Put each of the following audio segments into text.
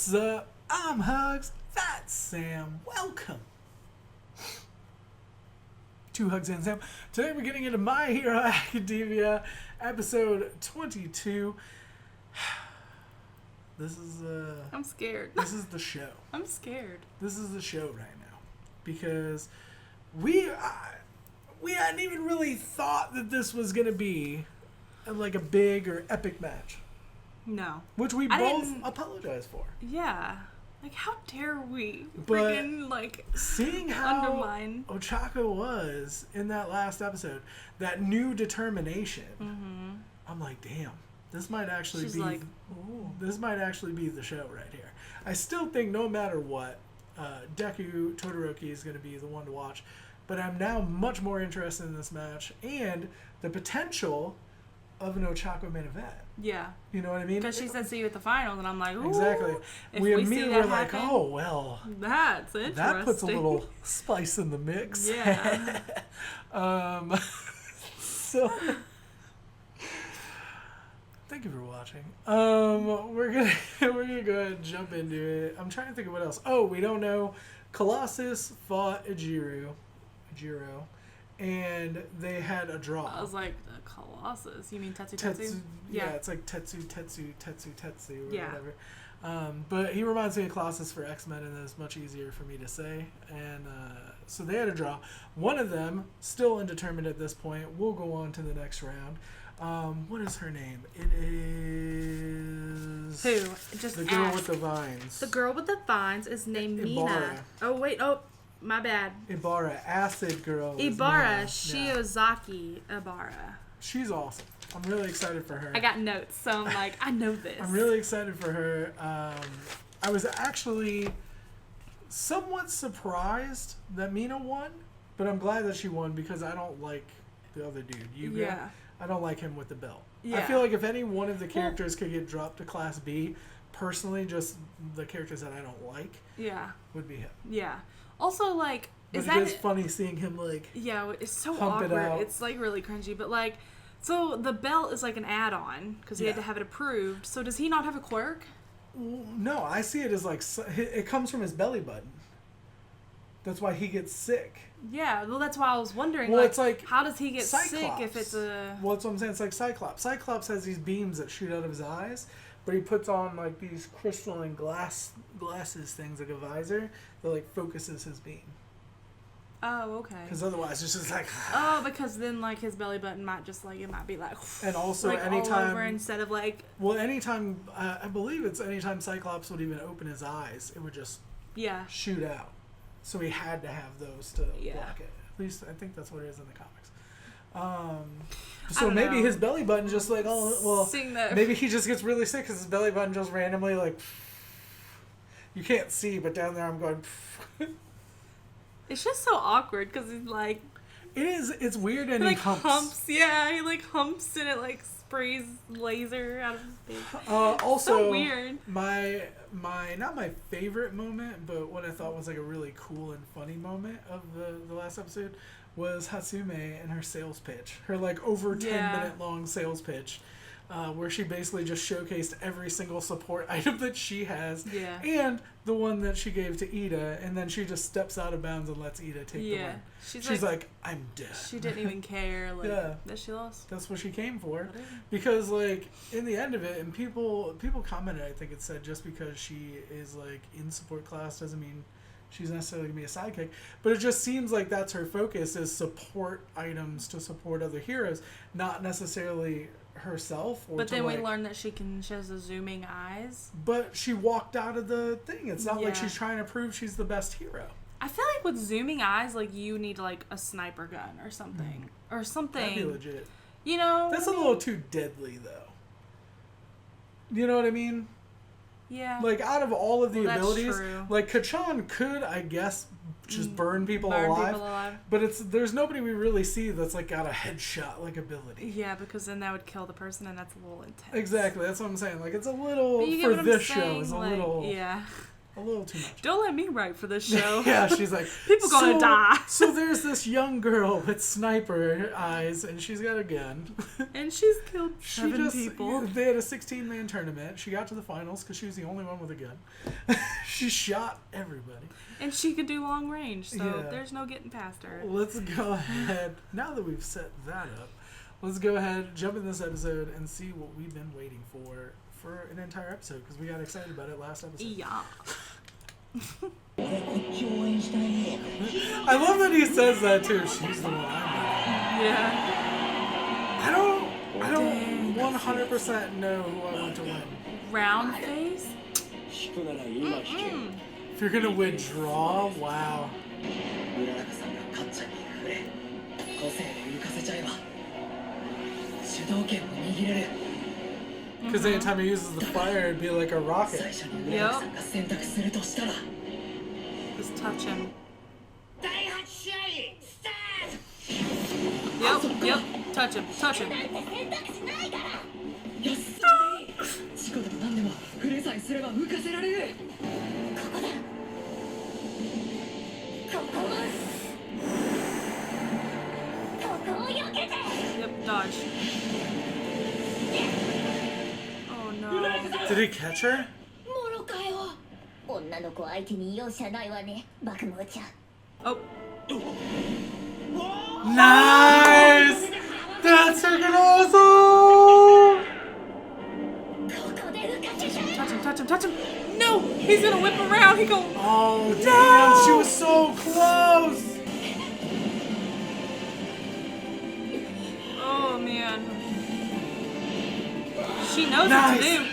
What's up? I'm Hugz. That's Sam. Welcome to Hugz and Sam. Today we're getting into My Hero Academia, episode 22. This is I'm scared. This is the show. I'm scared. This is the show right now because we hadn't even really thought that this was gonna be like a big or epic match. No. Which we both apologize for. Yeah. Like, how dare we freaking, like, seeing how undermine Ochako was in that last episode, that new determination, I'm like, damn, this might actually this might actually be the show right here. I still think no matter what, Deku Todoroki is going to be the one to watch, but I'm now much more interested in this match and the potential of an Ochako main event. Yeah. You know what I mean? Because she said see you at the finals, and I'm like, ooh. Exactly. We immediately were like, oh, well. That's interesting. That puts a little spice in the mix. Yeah. So, thank you for watching. We're gonna go ahead and jump into it. I'm trying to think of what else. Oh, we don't know. Colossus fought Ejiro, and they had a draw. I was like, Colossus? You mean Tetsu? Yeah, it's like Tetsu, or yeah. whatever. But he reminds me of Colossus for X-Men, and it's much easier for me to say. And so they had a draw. One of them, still undetermined at this point, will go on to the next round. What is her name? It is... Who? Just the girl with the vines. The girl with the vines is named Ibarra. Mina. Oh, wait. Oh, my bad. Ibarra. Acid Girl. Ibarra. Shiozaki Ibarra. She's awesome. I'm really excited for her. I got notes, so I'm like, I know this. I'm really excited for her. I was actually somewhat surprised that Mina won, but I'm glad that she won because I don't like the other dude, Yuga. Yeah. I don't like him with the belt. Yeah. I feel like if any one of the characters could get dropped to Class B, personally, just the characters that I don't like would be him. Yeah. Also, like, But it is funny seeing him, like, yeah, it's so awkward. It's, like, really cringy. But, like, so the belt is, like, an add-on because he had to have it approved. So does he not have a quirk? No, I see it as, like, it comes from his belly button. That's why he gets sick. Yeah, well, that's why I was wondering, well, it's like how does he get Cyclops. sick if it's a... Well, that's what I'm saying. It's like Cyclops. Cyclops has these beams that shoot out of his eyes, but he puts on, like, these crystalline glasses things, like a visor, that, like, focuses his beam. Oh, okay. Because otherwise it's just like... Oh, because then, like, his belly button might just, like, it might be, like... And also like, anytime... all over instead of, like... Well, anytime... I believe it's anytime Cyclops would even open his eyes, it would just shoot out. So he had to have those to block it. At least I think that's what it is in the comics. So maybe his belly button just like, maybe he just gets really sick because his belly button just randomly like... You can't see, but down there I'm going... It's just so awkward because he's like... It is. It's weird and he he humps. Yeah, he like humps and it like sprays laser out of his face. Also, so weird. My not my favorite moment, but what I thought was like a really cool and funny moment of the last episode was Hatsume and her sales pitch. Her like over 10-minute long sales pitch. Where she basically just showcased every single support item that she has, and the one that she gave to Ida, and then she just steps out of bounds and lets Ida take the win. She's like, I'm dead. She didn't even care that she lost. That's what she came for, because like in the end of it, and people commented, I think it said just because she is like in support class doesn't mean she's necessarily gonna be a sidekick, but it just seems like that's her focus is support items to support other heroes, not necessarily herself. But then we learned that she has the zooming eyes. But she walked out of the thing. It's not like she's trying to prove she's the best hero. I feel like with zooming eyes, like you need like a sniper gun or something. Or something. That'd be legit. You know? That's a little too deadly though. You know what I mean? Yeah. Like out of all of the abilities, true. like Kachan could, I guess, just burn people alive. But there's nobody we really see that's like got a headshot like ability. Yeah, because then that would kill the person, and that's a little intense. Exactly, that's what I'm saying. Like it's a little for this show. It's a little. Yeah. A little too much. Don't let me write for this show. Yeah, she's like, people gonna die. So there's this young girl with sniper eyes, and she's got a gun. And she's killed 7 people. They had a 16-man tournament. She got to the finals because she was the only one with a gun. She shot everybody. And she could do long range, so Yeah. there's no getting past her. Let's go ahead. Now that we've set that up, let's go ahead, jump in this episode, and see what we've been waiting for an entire episode, because we got excited about it last episode. Yeah. I love that he says that too. She's the one I'm with. Yeah. I don't 100% know who I want to win. Round face? If you're gonna withdraw, wow. Because anytime he uses the fire, it'd be like a rocket. Yep. Just touch him. Yep. Touch him. Yep, dodge. Oh no. Did he catch her? Oh. Nice! That's freaking awesome! Touch him. No! He's gonna whip around. He go. Oh, damn! She was so close! Oh man. She knows Nice. what to do.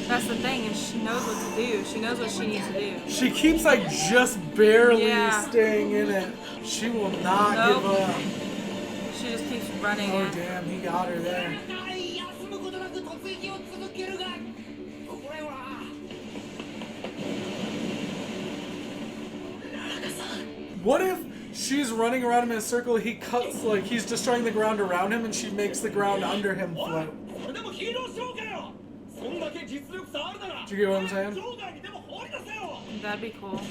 That's the thing, and she knows what to do. She knows what she needs to do. She keeps like just barely Yeah. staying in it. She will not Nope. give up. She just keeps running Oh, in. damn, he got her there. What if she's running around him in a circle, he cuts, like, he's destroying the ground around him, and she makes the ground under him float? Do you get what I'm saying? That'd be cool.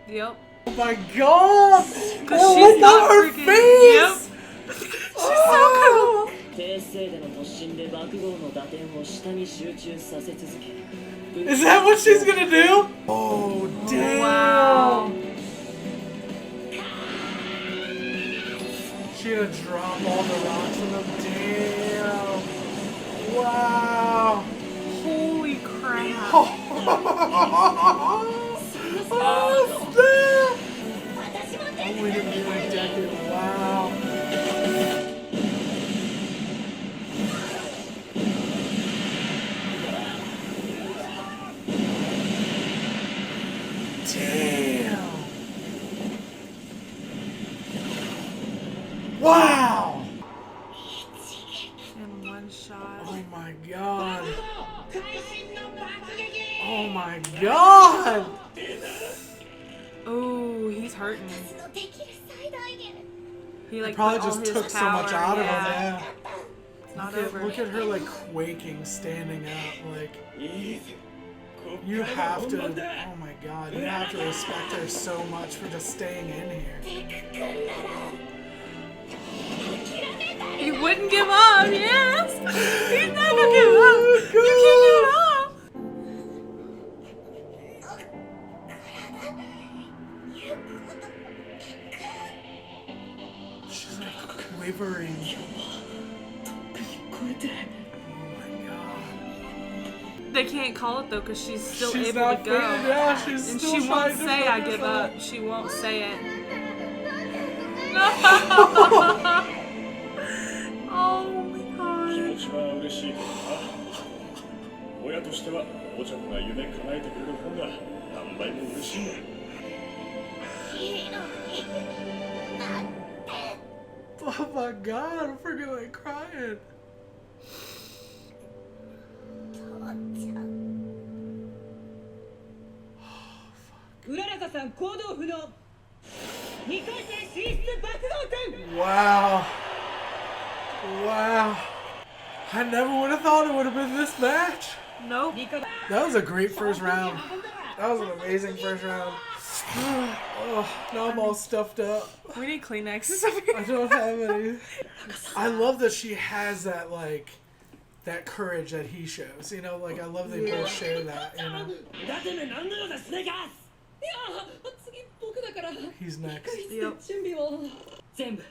Yep. Oh my god! Because Oh, she's look not at her freaking. face! Yep. She's so cool. 低精での突進で爆豪の打点を下に集中させ続け Is that what she's gonna do? Oh, damn! Wow. She gonna drop all the rocks in them. Damn! Wow! Holy crap. Oh, snap! Only to be like Deku. Wow! Damn! Wow! In one shot. Oh my god! Oh my god! Oh, he's hurting. He like Probably put all just his took so power, much out of him, yeah. yeah. It's not Look over. at her like quaking, standing up, like you have to. Oh my god, you have to respect her so much for just staying in here. He wouldn't give up, yes! He's not gonna give up! You can't give up! She's like quivering. Oh my god. They can't call it though because she's still She's able not to go. fainted, yeah, she's And still she won't trying to say put I give herself. up. She won't say it. Oh my god. 気持ちは嬉しいけどな。親としてはおちゃんが夢叶えてくれる方が何倍も嬉しい。my god, I'm freaking like crying. うららかさん行動不能。2回戦進出爆豪くん。 Wow. Wow. I never would have thought it would have been this match. Nope. That was a great first round. That was an amazing first round. Oh, now I'm all stuffed up. We need Kleenexes. I don't have any. I love that she has that, like, that courage that he shows. You know, like, I love they both share that, you know. だてめなんなのだスネガス。いや次僕だから。 He's next. 準備を。全部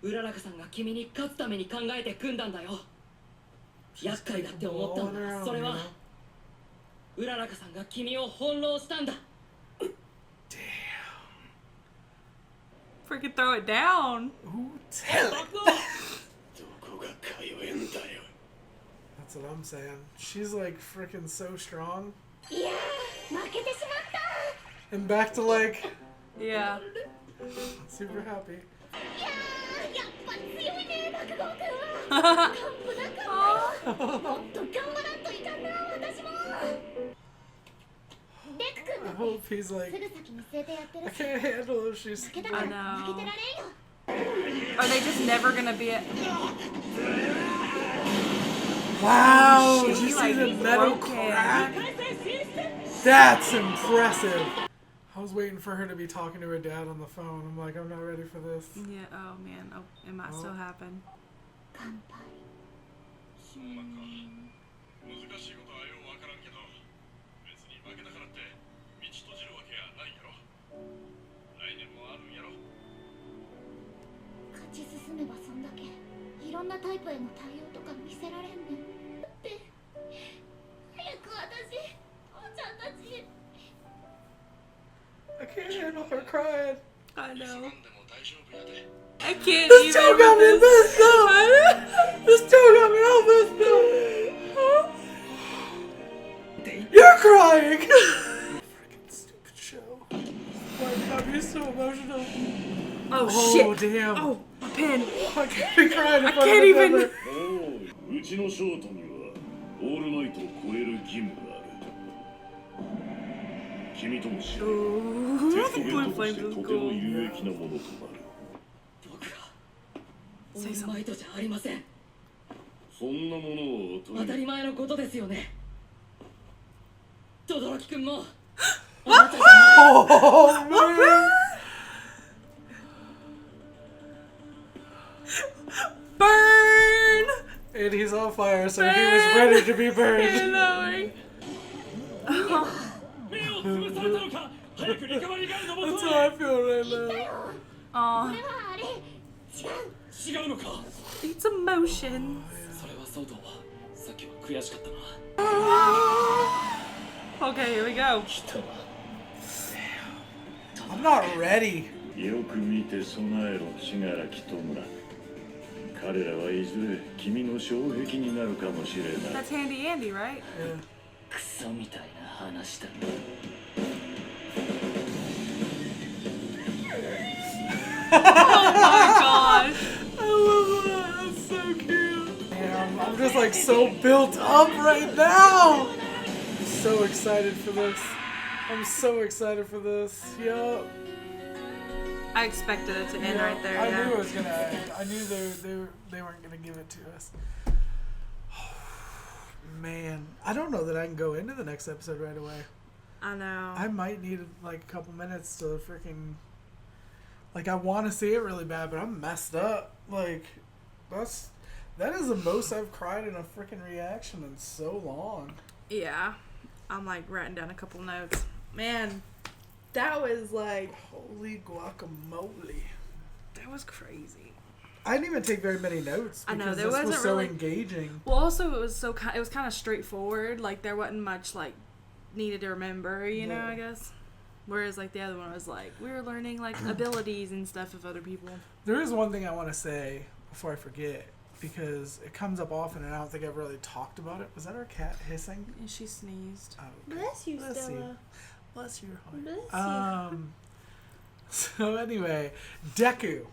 うららかさんが君に勝つために考えて組んだんだよ。厄介だって思ったんだ。それはうららかさんが君を翻弄したんだ。 Freaking throw it down. Ooh, tell it. どこが通えんだよ。 That's what I'm saying. She's like freaking so strong. いや負けてしまった。 And back to like Yeah. super happy. いややっぱ強いね爆豪くんは。完膚なかった。もっと頑張らんといかんな私も。デク君 I だって hope he's す like, ぐ先見据えてやって I るし。 can't handle if she's. 負けたから I know. 負けてられんよ。 Are they just never gonna be it? Wow, did She, you see like, the metal broke it. crack? That's impressive. I was waiting for her to be talking to her dad on the phone. I'm like, I'm not ready for this. Yeah. Oh man. Oh, it might still happen. 乾杯。そうなんか難しいことはようわからんけど別に負けたからって道閉じるわけやないやろ。来年もあるんやろ。勝ち進めばそんだけいろんなタイプへの対応とか見せられんねん。だって早く私父ちゃんたち。 I can't handle her crying. I 急 know. がんでも大丈夫やで。 I can't This even. toe got me messed up. This toe got me all messed up. You're crying. Freaking stupid show. Why did I be so emotional? Oh, Oh, shit. damn. Oh, my pen. I can't be crying in I front can't of the even- camera. おう、うちのショートにはオールナイトを超える義務がある。君との試合は Ooh, テスト the ゲ blue ートとし flames て is とても cool. 有益なものとなる。僕らオ Say ール something. マイトじゃありません。そんなものを当たり前のことですよね。轟くんも。 Oh, man. Burn! And he's on fire, so he was ready to be burned. Knowing. 目を潰されたのか。早くリカバリーガールのも That's と how I へ。 feel right now. これ Aw, はあれ違う。違うのか。 it's emotions. それはそうと。さっきは悔しかったな。 Okay, here we go. 来たわ。 I'm not ready. よく見て備えろ、信楽戸村。彼らはいずれ君の障壁になるかもしれない。 That's Handy Andy, right? Yeah. クソみたいな話だ。 Oh gosh. I love that. That's so cute. Damn, I'm just like so built up right now. I'm so excited for this. I'm so excited for this. Yup. I expected it to end Yeah, right there. I Yeah. knew it was gonna end. I knew they weren't gonna give it to us. Man, I don't know that I can go into the next episode right away. I know. I might need like a couple minutes to freaking. Like I want to see it really bad, but I'm messed up. Like that is the most I've cried in a freaking reaction in so long. Yeah. I'm like writing down a couple notes. Man, that was like, Holy guacamole! that was crazy. I didn't even take very many notes I know, because there this was wasn't so really- engaging. Well, also it was kind of straightforward. Like there wasn't much like needed to remember, you know. Yeah. I guess. Whereas like the other one was like we were learning like abilities and stuff of other people. There is one thing I want to say before I forget because it comes up often and I don't think I've really talked about it. Was that our cat hissing? And she sneezed. Oh, okay. Bless you, Bless you. Stella. Bless your heart. Bless you. So anyway, Deku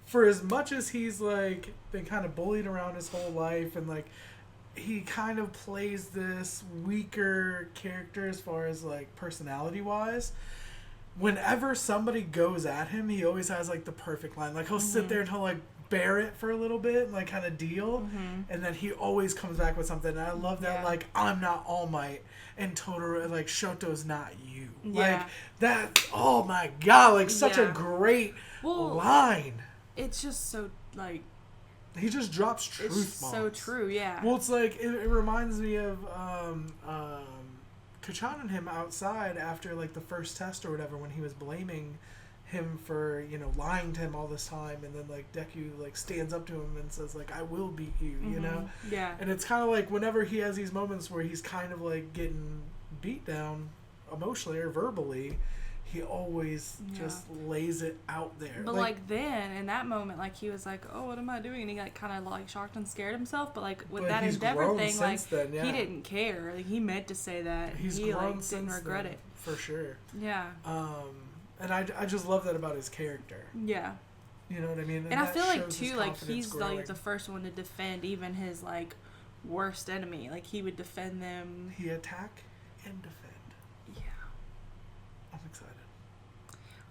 for as much as he's like been kind of bullied around his whole life, and like he kind of plays this weaker character as far as like personality wise, whenever somebody goes at him, he always has like the perfect line. Like he'll sit there and he'll like bear it for a little bit and like kind of deal, and then he always comes back with something. And I love that. Like, I'm not All Might, and Totoro, like, Shoto's not you. Like that. Oh my god! Like such a great line. It's just so like. He just drops truth bombs. So true, yeah. Well, it's like it reminds me of Kachan and him outside after like the first test or whatever, when he was blaming him for, you know, lying to him all this time, and then like Deku like stands up to him and says like, I will beat you, you know? Yeah. And it's kind of like whenever he has these moments where he's kind of like getting beat down emotionally or verbally, he always just lays it out there. But like then in that moment, like he was like, oh, what am I doing? And he got kind of like shocked and scared himself. But like with that Endeavor thing, like then, he didn't care. Like he meant to say that. He like didn't regret it. For sure. Yeah. And I just love that about his character. Yeah. You know what I mean? And I feel like too, like he's growing. Like the first one to defend even his like worst enemy. Like he would defend them. He attack and defend. Yeah. I'm excited.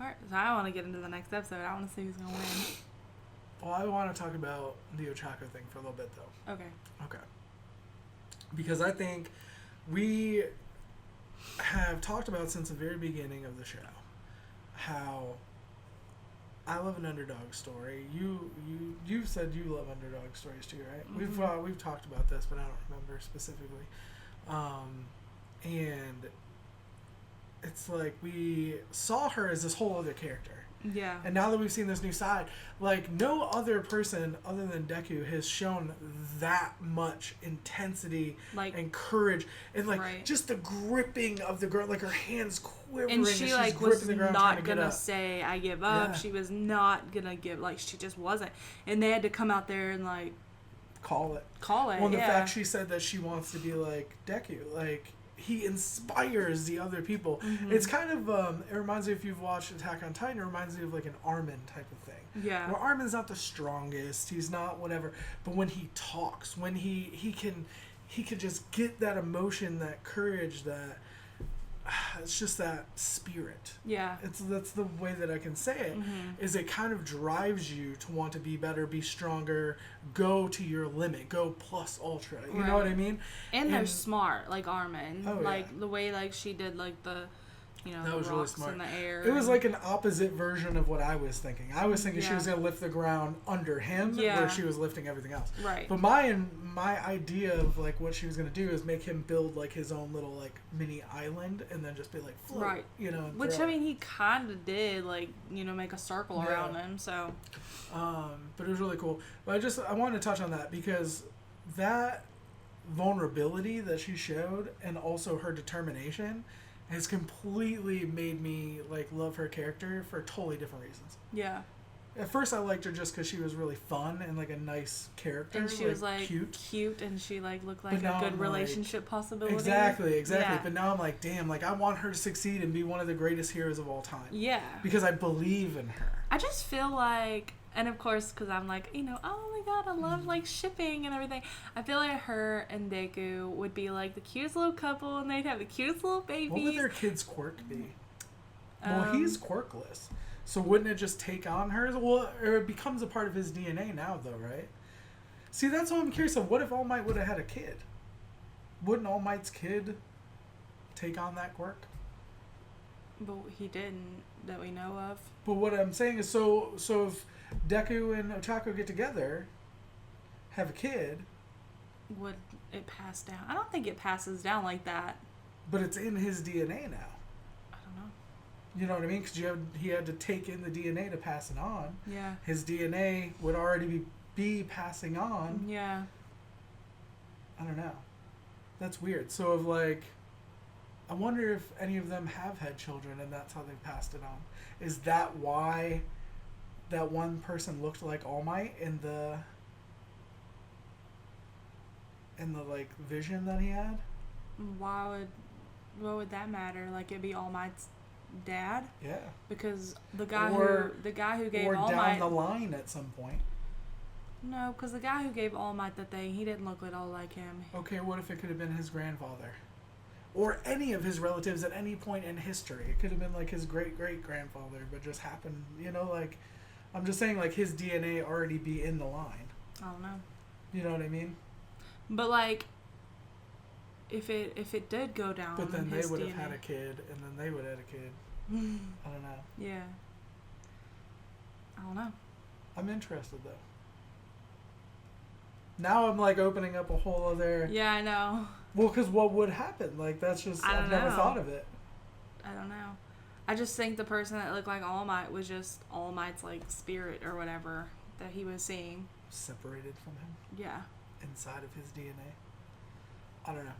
Alright, so I want to get into the next episode. I want to see who's gonna win. Well, I want to talk about the Ochako thing for a little bit though. Okay. Because I think we have talked about since the very beginning of the show how I love an underdog story. You've said you love underdog stories too, right? We've talked about this, but I don't remember specifically. And it's like we saw her as this whole other character. Yeah. And now that we've seen this new side, like no other person other than Deku has shown that much intensity and courage and like just the gripping of the girl, like her hands quivering. And she like was not gonna say I give up. Yeah. She was not gonna give, like she just wasn't. And they had to come out there and like call it. Well, the fact she said that she wants to be like Deku, like he inspires the other people. It's kind of it reminds me, if you've watched Attack on Titan, it reminds me of like an Armin type of thing. Yeah. Where Armin's not the strongest, he's not whatever, but when he talks, when he can just get that emotion, that courage, that it's just that spirit. Yeah. That's the way that I can say it. Is it kind of drives you to want to be better, be stronger, go to your limit, go plus ultra. You know what I mean? And they're smart, like Armin. Oh, like the way like she did like the, you know, that was the rocks really smart. in the air. It was like an opposite version of what I was thinking. I was thinking she was going to lift the ground under him, where she was lifting everything else. Right. But my idea of like what she was going to do is make him build like his own little like mini island and then just be like float, you know. Which I mean he kind of did, like, you know, make a circle around him. So. But it was really cool. But I wanted to touch on that because that vulnerability that she showed and also her determination has completely made me like love her character for totally different reasons. Yeah. At first I liked her just because she was really fun and like a nice character. And she was like cute and she like looked like a good relationship possibility. Exactly. Yeah. But now I'm like, damn, like I want her to succeed and be one of the greatest heroes of all time. Yeah. Because I believe in her. I just feel like, and of course, because I'm like, you know, oh my god, I love like shipping and everything. I feel like her and Deku would be like the cutest little couple, and they'd have the cutest little babies. What would their kid's quirk be? Well, he's quirkless, so wouldn't it just take on hers? Well, or it becomes a part of his DNA now, though, right? See, that's what I'm curious of. What if All Might would have had a kid? Wouldn't All Might's kid take on that quirk? But he didn't, that we know of. But what I'm saying is, so if Deku and Ochako get together, have a kid, would it pass down? I don't think it passes down like that. But it's in his DNA now. I don't know. You know what I mean? Because he had to take in the DNA to pass it on. Yeah. His DNA would already be passing on. Yeah. I don't know. That's weird. So of like, I wonder if any of them have had children and that's how they passed it on. Is that why that one person looked like All Might in the like vision that he had? What would that matter? Like it'd be All Might's dad. Yeah. Because the guy who gave All Might, or down the line at some point. No, because the guy who gave All Might the thing, he didn't look at all like him. Okay, what if it could have been his grandfather? Or any of his relatives at any point in history. It could have been like his great-great-grandfather, but just happened, you know, like, I'm just saying, like, his DNA already be in the line. I don't know. You know what I mean? But, like, if it did go down, but then his they would DNA. have had a kid, and then they would have had a kid. I don't know. Yeah. I don't know. I'm interested, though. Now I'm, like, opening up a whole other... Yeah, I know. Well, because what would happen? Like, that's just... I've never thought of it. I don't know. I just think the person that looked like All Might was just All Might's, like, spirit or whatever that he was seeing. Separated from him? Yeah. Inside of his DNA? I don't know.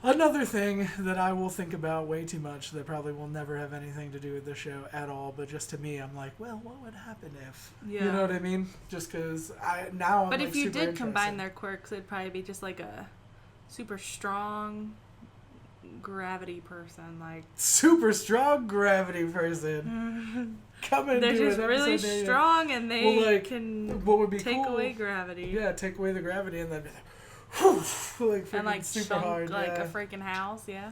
Another thing that I will think about way too much that probably will never have anything to do with the show at all, but just to me, I'm like, well, what would happen if? Yeah. You know what I mean? Just because I'm But if you did combine their quirks, it'd probably be just like a super strong gravity person, like super strong gravity person. Coming. They're just really strong, and they can what would be take away gravity. Yeah, take away the gravity, and then like super chunk, hard, like a freaking house. Yeah,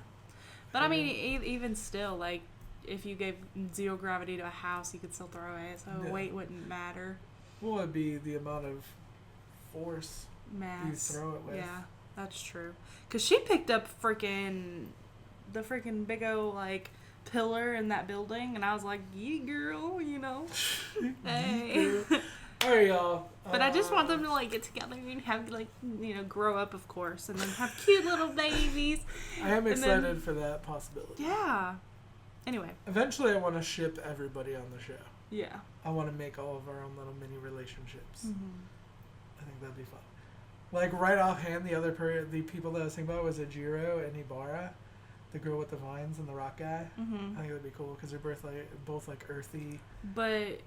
but I mean, even still, like if you gave 0 gravity to a house, you could still throw it, so weight wouldn't matter. Well, it'd be the amount of force mass you throw it with. Yeah, that's true. Cause she picked up the freaking big old like pillar in that building, and I was like, "Yee girl," you know. Hey. All right, y'all. But I just want them to like get together and have like grow up, of course, and then have cute little babies. I am excited for that possibility. Yeah. Anyway. Eventually, I want to ship everybody on the show. Yeah. I want to make all of our own little mini relationships. Mm-hmm. I think that'd be fun. Like right offhand, the people that I was thinking about was Ejiro and Ibara, the girl with the vines and the rock guy. Mm-hmm. I think that'd be cool because they're both like earthy. But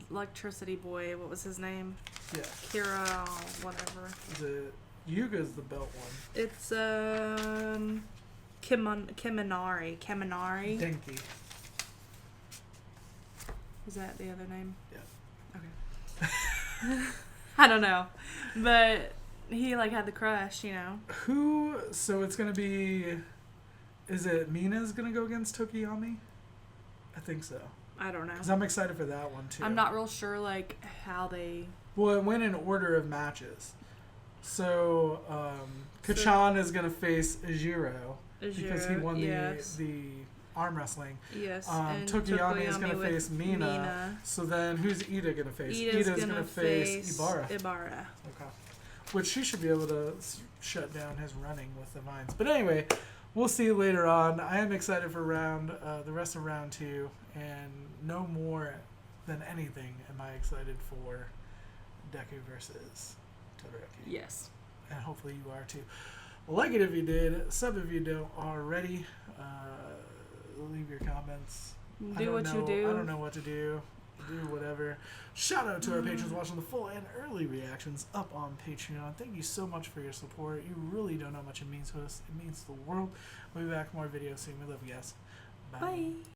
Electricity Boy, what was his name? Yeah. Kira, whatever. Yuga's the belt one. It's Kaminari. Denki. Is that the other name? Yeah. Okay. I don't know, but he like had the crush, you know. So it's gonna be. Is it Mina's gonna go against Tokiyami? I think so. I don't know. Because I'm excited for that one too. I'm not real sure like how they. Well, it went in order of matches. So Kachan is gonna face Ejiro because he won the arm wrestling. Yes. Tokiyami is gonna face Mina. So then who's Ida gonna face? Ida's gonna face Ibara. Okay. Which she should be able to shut down his running with the vines. But anyway, we'll see later on. I am excited for the rest of round 2, and no more than anything am I excited for Deku versus Todoroki. Yes. And hopefully you are too. Like it if you did. Sub if you don't already. Leave your comments. Do what you do. I don't know what to do. Do whatever. Shout out to our patrons watching the full and early reactions up on Patreon. Thank you so much for your support. You really don't know how much it means to us. It means the world. We'll be back with more videos soon. We love you guys. Bye. Bye.